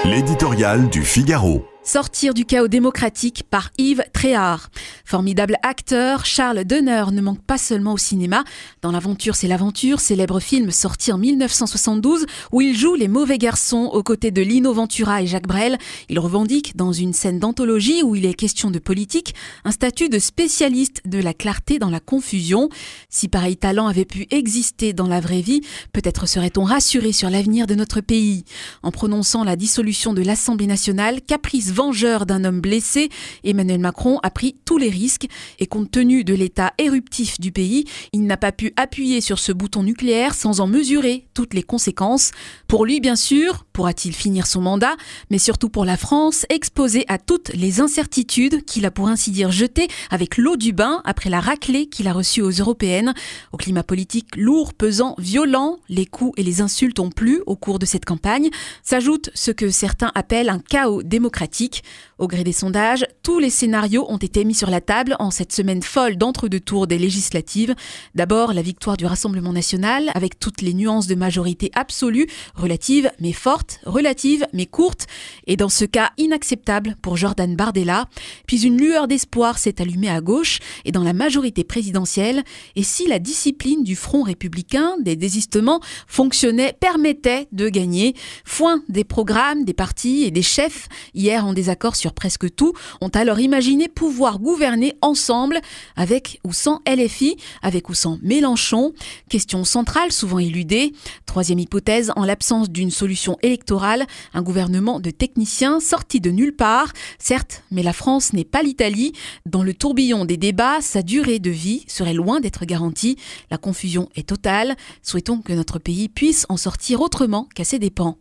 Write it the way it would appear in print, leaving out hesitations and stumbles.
L'éditorial du Figaro. Sortir du chaos démocratique par Yves Tréhard. Formidable acteur, Charles Denner ne manque pas seulement au cinéma. Dans L'aventure, c'est l'aventure, célèbre film sorti en 1972 où il joue les mauvais garçons aux côtés de Lino Ventura et Jacques Brel. Il revendique, dans une scène d'anthologie où il est question de politique, un statut de spécialiste de la clarté dans la confusion. Si pareil talent avait pu exister dans la vraie vie, peut-être serait-on rassuré sur l'avenir de notre pays. En prononçant la dissolution de l'Assemblée nationale, caprice vengeur d'un homme blessé, Emmanuel Macron a pris tous les risques et compte tenu de l'état éruptif du pays, il n'a pas pu appuyer sur ce bouton nucléaire sans en mesurer toutes les conséquences. Pour lui, bien sûr, pourra-t-il finir son mandat, mais surtout pour la France, exposée à toutes les incertitudes qu'il a pour ainsi dire jetées avec l'eau du bain après la raclée qu'il a reçue aux européennes. Au climat politique lourd, pesant, violent, les coups et les insultes ont plu au cours de cette campagne. S'ajoute ce que certains appellent un chaos démocratique. Au gré des sondages, tous les scénarios ont été mis sur la table en cette semaine folle d'entre-deux tours des législatives. D'abord, la victoire du Rassemblement national, avec toutes les nuances de majorité absolue, relative mais forte, relative mais courte, et dans ce cas inacceptable pour Jordan Bardella. Puis une lueur d'espoir s'est allumée à gauche et dans la majorité présidentielle. Et si la discipline du Front républicain, des désistements, fonctionnait, permettait de gagner, foin des programmes, des partis et des chefs, hier en désaccord sur presque tout, ont alors imaginé pouvoir gouverner ensemble, avec ou sans LFI, avec ou sans Mélenchon. Question centrale, souvent éludée. Troisième hypothèse, en l'absence d'une solution électorale, un gouvernement de techniciens sorti de nulle part. Certes, mais la France n'est pas l'Italie. Dans le tourbillon des débats, sa durée de vie serait loin d'être garantie. La confusion est totale. Souhaitons que notre pays puisse en sortir autrement qu'à ses dépens.